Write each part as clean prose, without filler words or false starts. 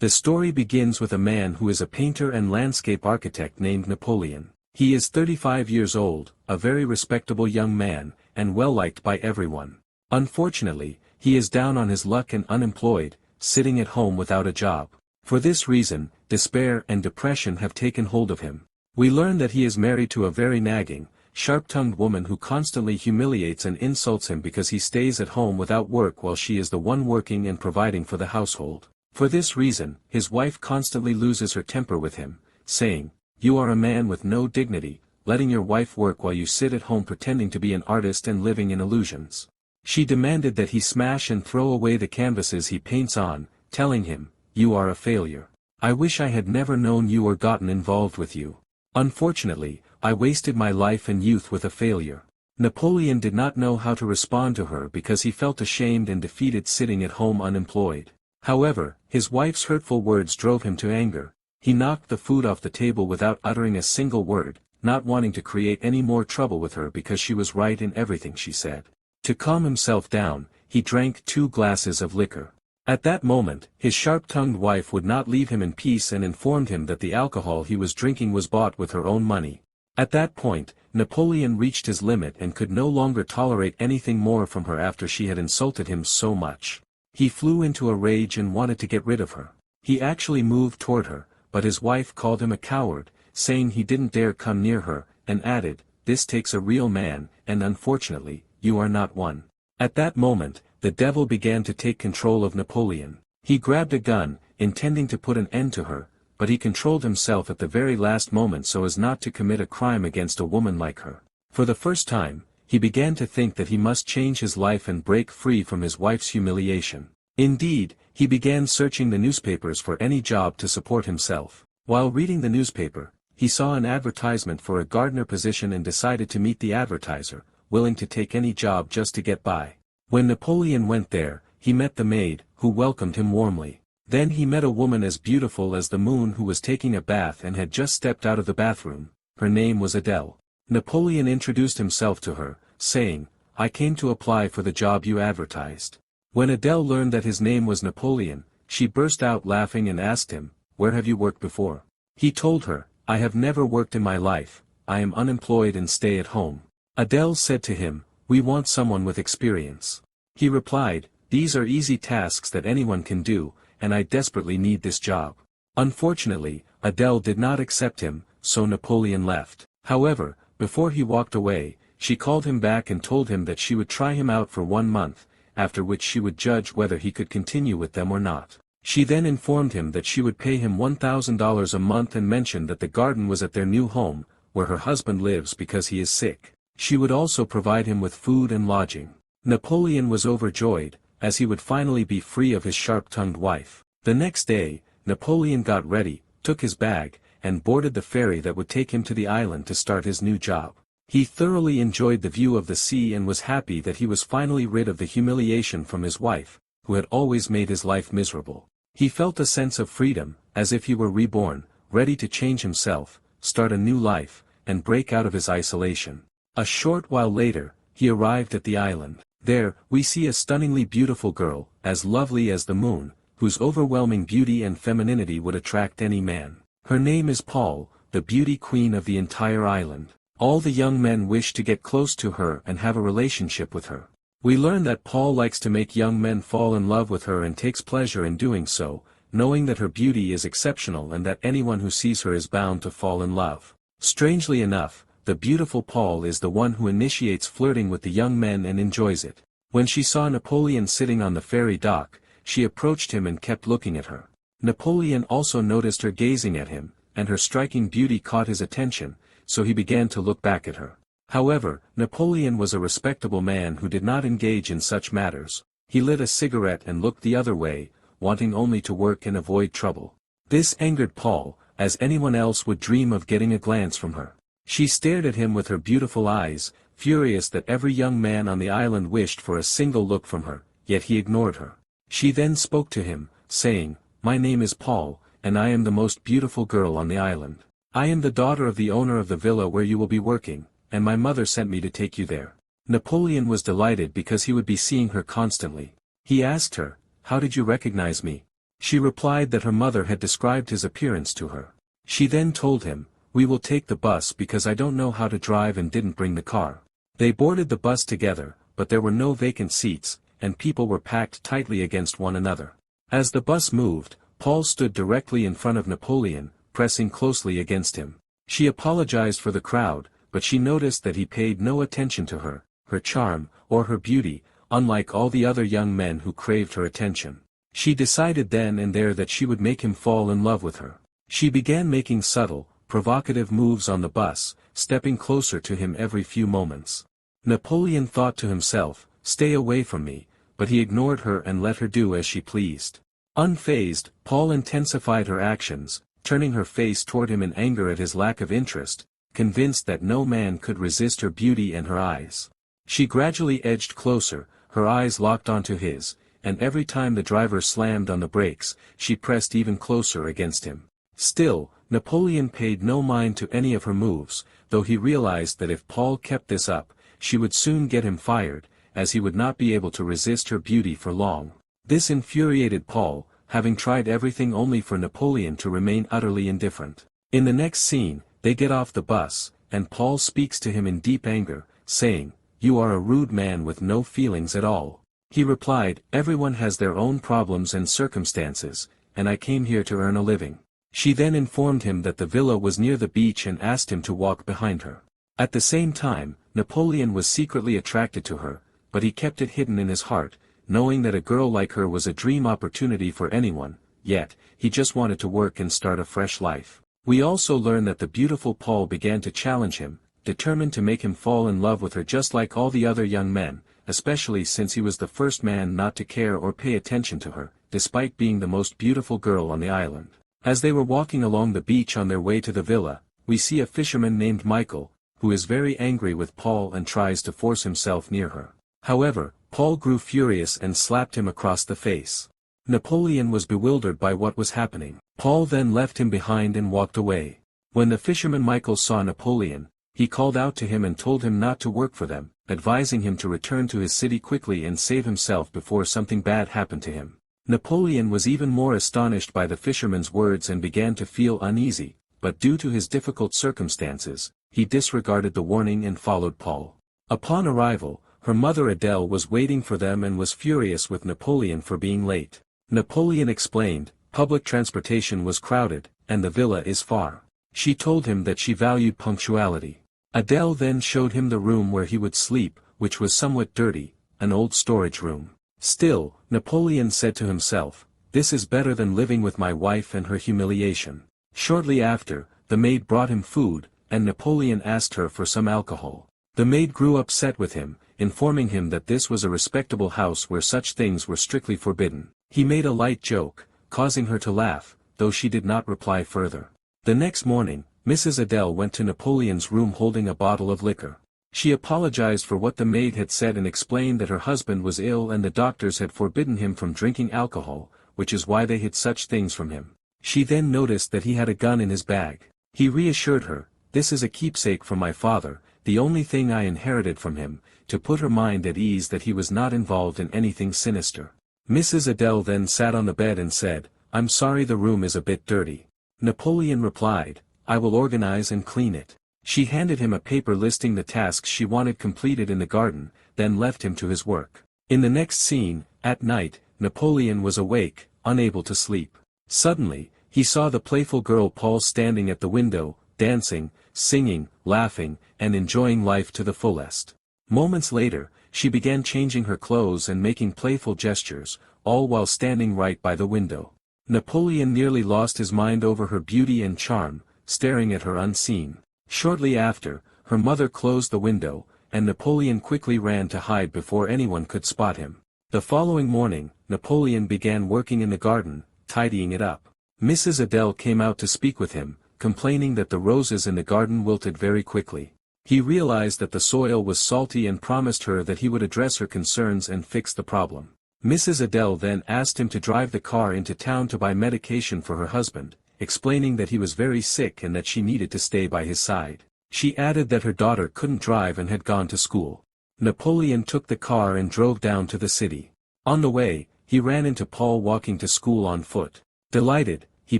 The story begins with a man who is a painter and landscape architect named Napoleon. He is 35 years old, a very respectable young man, and well-liked by everyone. Unfortunately, he is down on his luck and unemployed, sitting at home without a job. For this reason, despair and depression have taken hold of him. We learn that he is married to a very nagging, sharp-tongued woman who constantly humiliates and insults him because he stays at home without work while she is the one working and providing for the household. For this reason, his wife constantly loses her temper with him, saying, "You are a man with no dignity, letting your wife work while you sit at home pretending to be an artist and living in illusions." She demanded that he smash and throw away the canvases he paints on, telling him, "You are a failure. I wish I had never known you or gotten involved with you. Unfortunately, I wasted my life and youth with a failure." Napoleon did not know how to respond to her because he felt ashamed and defeated sitting at home unemployed. However, his wife's hurtful words drove him to anger. He knocked the food off the table without uttering a single word, not wanting to create any more trouble with her because she was right in everything she said. To calm himself down, he drank 2 glasses of liquor. At that moment, his sharp-tongued wife would not leave him in peace and informed him that the alcohol he was drinking was bought with her own money. At that point, Napoleon reached his limit and could no longer tolerate anything more from her after she had insulted him so much. He flew into a rage and wanted to get rid of her. He actually moved toward her, but his wife called him a coward, saying he didn't dare come near her, and added, "This takes a real man, and unfortunately, you are not one." At that moment, the devil began to take control of Napoleon. He grabbed a gun, intending to put an end to her, but he controlled himself at the very last moment so as not to commit a crime against a woman like her. For the first time, he began to think that he must change his life and break free from his wife's humiliation. Indeed, he began searching the newspapers for any job to support himself. While reading the newspaper, he saw an advertisement for a gardener position and decided to meet the advertiser, willing to take any job just to get by. When Napoleon went there, he met the maid, who welcomed him warmly. Then he met a woman as beautiful as the moon who was taking a bath and had just stepped out of the bathroom. Her name was Adele. Napoleon introduced himself to her, saying, "I came to apply for the job you advertised." When Adele learned that his name was Napoleon, she burst out laughing and asked him, "Where have you worked before?" He told her, "I have never worked in my life, I am unemployed and stay at home." Adele said to him, "We want someone with experience." He replied, "These are easy tasks that anyone can do, and I desperately need this job." Unfortunately, Adele did not accept him, so Napoleon left. However, before he walked away, she called him back and told him that she would try him out for 1 month, after which she would judge whether he could continue with them or not. She then informed him that she would pay him $1,000 a month and mentioned that the garden was at their new home, where her husband lives because he is sick. She would also provide him with food and lodging. Napoleon was overjoyed, as he would finally be free of his sharp-tongued wife. The next day, Napoleon got ready, took his bag, and boarded the ferry that would take him to the island to start his new job. He thoroughly enjoyed the view of the sea and was happy that he was finally rid of the humiliation from his wife, who had always made his life miserable. He felt a sense of freedom, as if he were reborn, ready to change himself, start a new life, and break out of his isolation. A short while later, he arrived at the island. There, we see a stunningly beautiful girl, as lovely as the moon, whose overwhelming beauty and femininity would attract any man. Her name is Paul, the beauty queen of the entire island. All the young men wish to get close to her and have a relationship with her. We learn that Paul likes to make young men fall in love with her and takes pleasure in doing so, knowing that her beauty is exceptional and that anyone who sees her is bound to fall in love. Strangely enough, the beautiful Paul is the one who initiates flirting with the young men and enjoys it. When she saw Napoleon sitting on the ferry dock, she approached him and kept looking at her. Napoleon also noticed her gazing at him, and her striking beauty caught his attention, so he began to look back at her. However, Napoleon was a respectable man who did not engage in such matters. He lit a cigarette and looked the other way, wanting only to work and avoid trouble. This angered Paul, as anyone else would dream of getting a glance from her. She stared at him with her beautiful eyes, furious that every young man on the island wished for a single look from her, yet he ignored her. She then spoke to him, saying, "My name is Paul, and I am the most beautiful girl on the island. I am the daughter of the owner of the villa where you will be working, and my mother sent me to take you there." Napoleon was delighted because he would be seeing her constantly. He asked her, "How did you recognize me?" She replied that her mother had described his appearance to her. She then told him, "We will take the bus because I don't know how to drive and didn't bring the car." They boarded the bus together, but there were no vacant seats, and people were packed tightly against one another. As the bus moved, Paul stood directly in front of Napoleon, pressing closely against him. She apologized for the crowd, but she noticed that he paid no attention to her, her charm, or her beauty, unlike all the other young men who craved her attention. She decided then and there that she would make him fall in love with her. She began making subtle, provocative moves on the bus, stepping closer to him every few moments. Napoleon thought to himself, "Stay away from me," but he ignored her and let her do as she pleased. Unfazed, Paul intensified her actions, turning her face toward him in anger at his lack of interest, convinced that no man could resist her beauty and her eyes. She gradually edged closer, her eyes locked onto his, and every time the driver slammed on the brakes, she pressed even closer against him. Still, Napoleon paid no mind to any of her moves, though he realized that if Paul kept this up, she would soon get him fired, as he would not be able to resist her beauty for long. This infuriated Paul, having tried everything only for Napoleon to remain utterly indifferent. In the next scene, they get off the bus, and Paul speaks to him in deep anger, saying, "You are a rude man with no feelings at all." He replied, "Everyone has their own problems and circumstances, and I came here to earn a living." She then informed him that the villa was near the beach and asked him to walk behind her. At the same time, Napoleon was secretly attracted to her, but he kept it hidden in his heart, knowing that a girl like her was a dream opportunity for anyone, yet, he just wanted to work and start a fresh life. We also learn that the beautiful Paul began to challenge him, determined to make him fall in love with her just like all the other young men, especially since he was the first man not to care or pay attention to her, despite being the most beautiful girl on the island. As they were walking along the beach on their way to the villa, we see a fisherman named Michael, who is very angry with Paul and tries to force himself near her. However, Paul grew furious and slapped him across the face. Napoleon was bewildered by what was happening. Paul then left him behind and walked away. When the fisherman Michael saw Napoleon, he called out to him and told him not to work for them, advising him to return to his city quickly and save himself before something bad happened to him. Napoleon was even more astonished by the fisherman's words and began to feel uneasy, but due to his difficult circumstances, he disregarded the warning and followed Paul. Upon arrival, her mother Adele was waiting for them and was furious with Napoleon for being late. Napoleon explained, public transportation was crowded, and the villa is far. She told him that she valued punctuality. Adele then showed him the room where he would sleep, which was somewhat dirty, an old storage room. Still, Napoleon said to himself, "This is better than living with my wife and her humiliation." Shortly after, the maid brought him food, and Napoleon asked her for some alcohol. The maid grew upset with him, informing him that this was a respectable house where such things were strictly forbidden. He made a light joke, causing her to laugh, though she did not reply further. The next morning, Mrs. Adele went to Napoleon's room holding a bottle of liquor. She apologized for what the maid had said and explained that her husband was ill and the doctors had forbidden him from drinking alcohol, which is why they hid such things from him. She then noticed that he had a gun in his bag. He reassured her, "This is a keepsake from my father, the only thing I inherited from him," to put her mind at ease that he was not involved in anything sinister. Mrs. Adele then sat on the bed and said, "I'm sorry the room is a bit dirty." Napoleon replied, "I will organize and clean it." She handed him a paper listing the tasks she wanted completed in the garden, then left him to his work. In the next scene, at night, Napoleon was awake, unable to sleep. Suddenly, he saw the playful girl Paul standing at the window, dancing, singing, laughing, and enjoying life to the fullest. Moments later, she began changing her clothes and making playful gestures, all while standing right by the window. Napoleon nearly lost his mind over her beauty and charm, staring at her unseen. Shortly after, her mother closed the window, and Napoleon quickly ran to hide before anyone could spot him. The following morning, Napoleon began working in the garden, tidying it up. Mrs. Adele came out to speak with him, complaining that the roses in the garden wilted very quickly. He realized that the soil was salty and promised her that he would address her concerns and fix the problem. Mrs. Adele then asked him to drive the car into town to buy medication for her husband, explaining that he was very sick and that she needed to stay by his side. She added that her daughter couldn't drive and had gone to school. Napoleon took the car and drove down to the city. On the way, he ran into Paul walking to school on foot. Delighted, he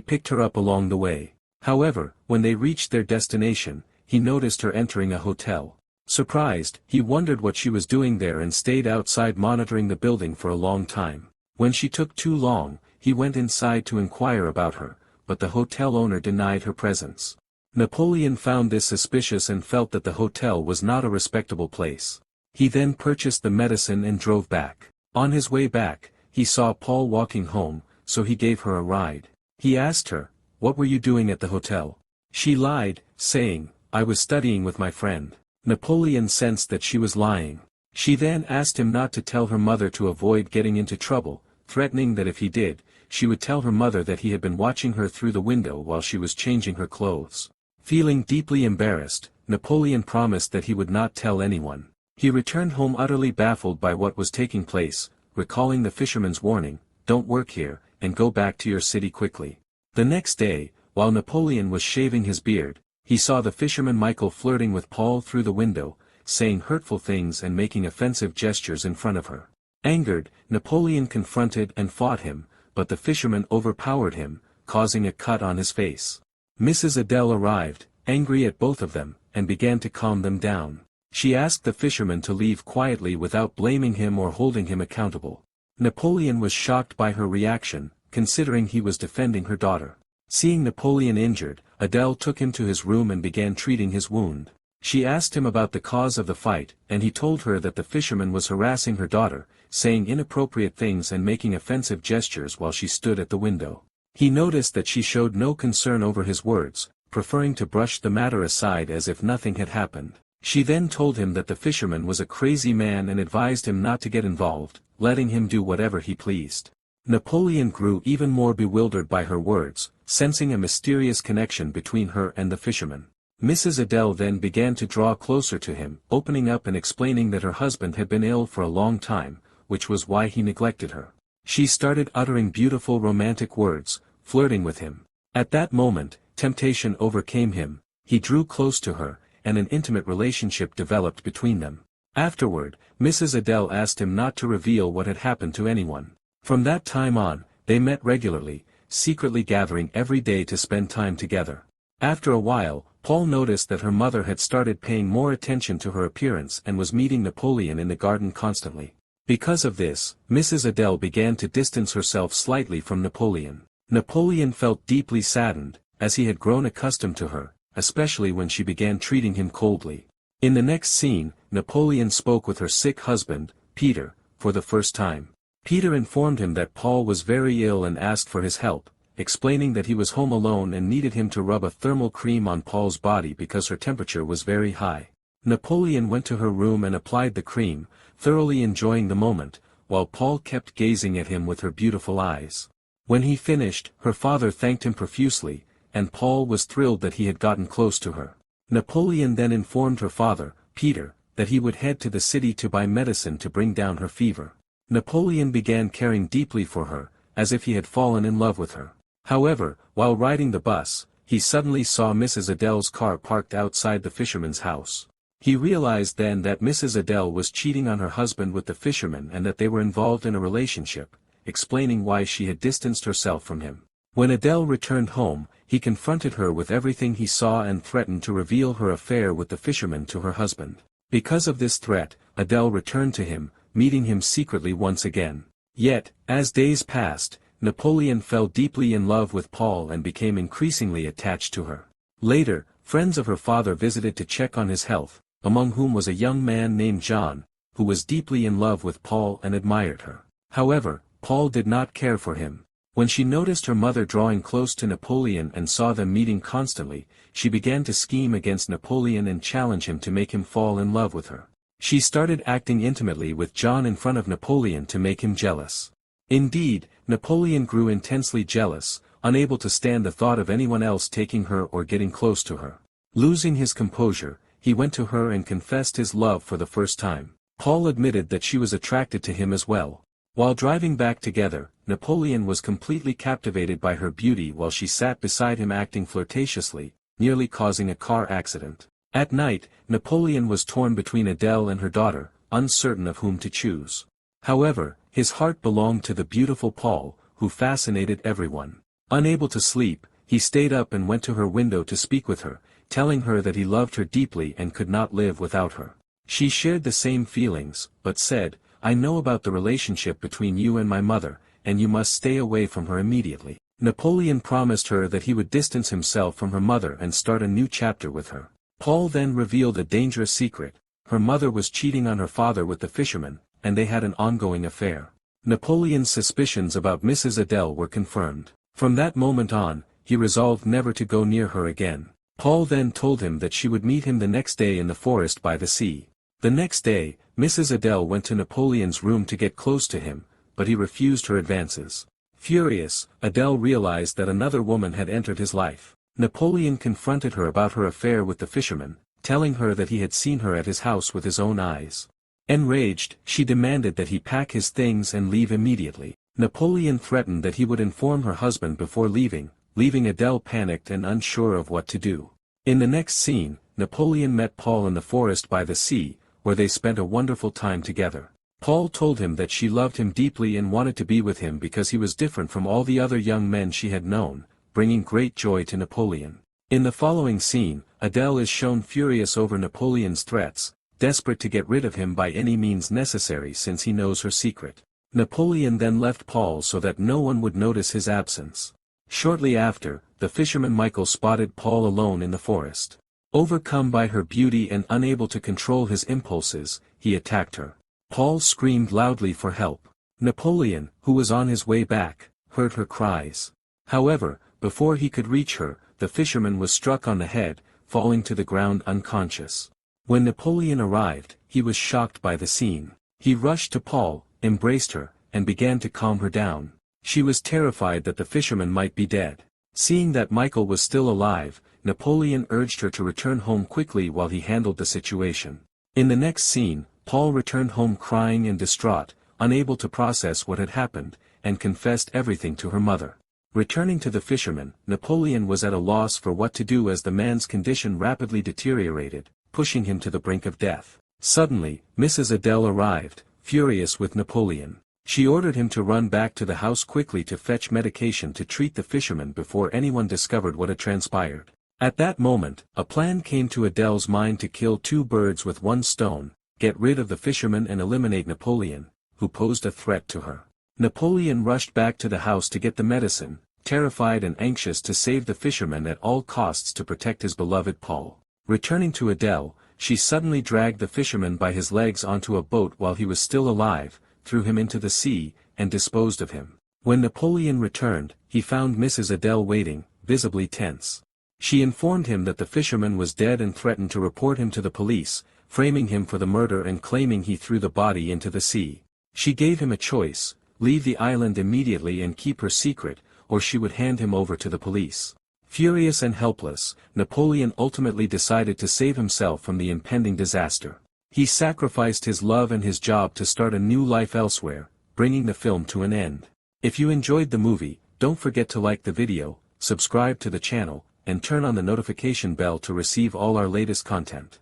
picked her up along the way. However, when they reached their destination, he noticed her entering a hotel. Surprised, he wondered what she was doing there and stayed outside monitoring the building for a long time. When she took too long, he went inside to inquire about her, but the hotel owner denied her presence. Napoleon found this suspicious and felt that the hotel was not a respectable place. He then purchased the medicine and drove back. On his way back, he saw Paul walking home, so he gave her a ride. He asked her, "What were you doing at the hotel?" She lied, saying, "I was studying with my friend." Napoleon sensed that she was lying. She then asked him not to tell her mother to avoid getting into trouble, threatening that if he did, she would tell her mother that he had been watching her through the window while she was changing her clothes. Feeling deeply embarrassed, Napoleon promised that he would not tell anyone. He returned home utterly baffled by what was taking place, recalling the fisherman's warning, "Don't work here, and go back to your city quickly." The next day, while Napoleon was shaving his beard, he saw the fisherman Michael flirting with Paul through the window, saying hurtful things and making offensive gestures in front of her. Angered, Napoleon confronted and fought him, but the fisherman overpowered him, causing a cut on his face. Mrs. Adele arrived, angry at both of them, and began to calm them down. She asked the fisherman to leave quietly without blaming him or holding him accountable. Napoleon was shocked by her reaction, considering he was defending her daughter. Seeing Napoleon injured, Adele took him to his room and began treating his wound. She asked him about the cause of the fight, and he told her that the fisherman was harassing her daughter, saying inappropriate things and making offensive gestures while she stood at the window. He noticed that she showed no concern over his words, preferring to brush the matter aside as if nothing had happened. She then told him that the fisherman was a crazy man and advised him not to get involved, letting him do whatever he pleased. Napoleon grew even more bewildered by her words, sensing a mysterious connection between her and the fisherman. Mrs. Adele then began to draw closer to him, opening up and explaining that her husband had been ill for a long time, which was why he neglected her. She started uttering beautiful romantic words, flirting with him. At that moment, temptation overcame him, he drew close to her, and an intimate relationship developed between them. Afterward, Mrs. Adele asked him not to reveal what had happened to anyone. From that time on, they met regularly, secretly gathering every day to spend time together. After a while, Paul noticed that her mother had started paying more attention to her appearance and was meeting Napoleon in the garden constantly. Because of this, Mrs. Adele began to distance herself slightly from Napoleon. Napoleon felt deeply saddened, as he had grown accustomed to her, especially when she began treating him coldly. In the next scene, Napoleon spoke with her sick husband, Peter, for the first time. Peter informed him that Paul was very ill and asked for his help, explaining that he was home alone and needed him to rub a thermal cream on Paul's body because her temperature was very high. Napoleon went to her room and applied the cream, thoroughly enjoying the moment, while Paul kept gazing at him with her beautiful eyes. When he finished, her father thanked him profusely, and Paul was thrilled that he had gotten close to her. Napoleon then informed her father, Peter, that he would head to the city to buy medicine to bring down her fever. Napoleon began caring deeply for her, as if he had fallen in love with her. However, while riding the bus, he suddenly saw Mrs. Adele's car parked outside the fisherman's house. He realized then that Mrs. Adele was cheating on her husband with the fisherman and that they were involved in a relationship, explaining why she had distanced herself from him. When Adele returned home, he confronted her with everything he saw and threatened to reveal her affair with the fisherman to her husband. Because of this threat, Adele returned to him, meeting him secretly once again. Yet, as days passed, Napoleon fell deeply in love with Paul and became increasingly attached to her. Later, friends of her father visited to check on his health, among whom was a young man named John, who was deeply in love with Paul and admired her. However, Paul did not care for him. When she noticed her mother drawing close to Napoleon and saw them meeting constantly, she began to scheme against Napoleon and challenge him to make him fall in love with her. She started acting intimately with John in front of Napoleon to make him jealous. Indeed, Napoleon grew intensely jealous, unable to stand the thought of anyone else taking her or getting close to her. Losing his composure, he went to her and confessed his love for the first time. Paul admitted that she was attracted to him as well. While driving back together, Napoleon was completely captivated by her beauty while she sat beside him acting flirtatiously, nearly causing a car accident. At night, Napoleon was torn between Adele and her daughter, uncertain of whom to choose. However, his heart belonged to the beautiful Paul, who fascinated everyone. Unable to sleep, he stayed up and went to her window to speak with her, telling her that he loved her deeply and could not live without her. She shared the same feelings, but said, "I know about the relationship between you and my mother, and you must stay away from her immediately." Napoleon promised her that he would distance himself from her mother and start a new chapter with her. Paul then revealed a dangerous secret: her mother was cheating on her father with the fisherman, and they had an ongoing affair. Napoleon's suspicions about Mrs. Adele were confirmed. From that moment on, he resolved never to go near her again. Paul then told him that she would meet him the next day in the forest by the sea. The next day, Mrs. Adele went to Napoleon's room to get close to him, but he refused her advances. Furious, Adele realized that another woman had entered his life. Napoleon confronted her about her affair with the fisherman, telling her that he had seen her at his house with his own eyes. Enraged, she demanded that he pack his things and leave immediately. Napoleon threatened that he would inform her husband before leaving Adele panicked and unsure of what to do. In the next scene, Napoleon met Paul in the forest by the sea, where they spent a wonderful time together. Paul told him that she loved him deeply and wanted to be with him because he was different from all the other young men she had known, bringing great joy to Napoleon. In the following scene, Adele is shown furious over Napoleon's threats, desperate to get rid of him by any means necessary since he knows her secret. Napoleon then left Paul so that no one would notice his absence. Shortly after, the fisherman Michael spotted Paul alone in the forest. Overcome by her beauty and unable to control his impulses, he attacked her. Paul screamed loudly for help. Napoleon, who was on his way back, heard her cries. However, before he could reach her, the fisherman was struck on the head, falling to the ground unconscious. When Napoleon arrived, he was shocked by the scene. He rushed to Paul, embraced her, and began to calm her down. She was terrified that the fisherman might be dead. Seeing that Michael was still alive, Napoleon urged her to return home quickly while he handled the situation. In the next scene, Paul returned home crying and distraught, unable to process what had happened, and confessed everything to her mother. Returning to the fisherman, Napoleon was at a loss for what to do as the man's condition rapidly deteriorated, pushing him to the brink of death. Suddenly, Mrs. Adele arrived, furious with Napoleon. She ordered him to run back to the house quickly to fetch medication to treat the fisherman before anyone discovered what had transpired. At that moment, a plan came to Adele's mind to kill two birds with one stone, get rid of the fisherman and eliminate Napoleon, who posed a threat to her. Napoleon rushed back to the house to get the medicine, terrified and anxious to save the fisherman at all costs to protect his beloved Paul. Returning to Adele, she suddenly dragged the fisherman by his legs onto a boat while he was still alive, threw him into the sea, and disposed of him. When Napoleon returned, he found Mrs. Adele waiting, visibly tense. She informed him that the fisherman was dead and threatened to report him to the police, framing him for the murder and claiming he threw the body into the sea. She gave him a choice: leave the island immediately and keep her secret, or she would hand him over to the police. Furious and helpless, Napoleon ultimately decided to save himself from the impending disaster. He sacrificed his love and his job to start a new life elsewhere, bringing the film to an end. If you enjoyed the movie, don't forget to like the video, subscribe to the channel, and turn on the notification bell to receive all our latest content.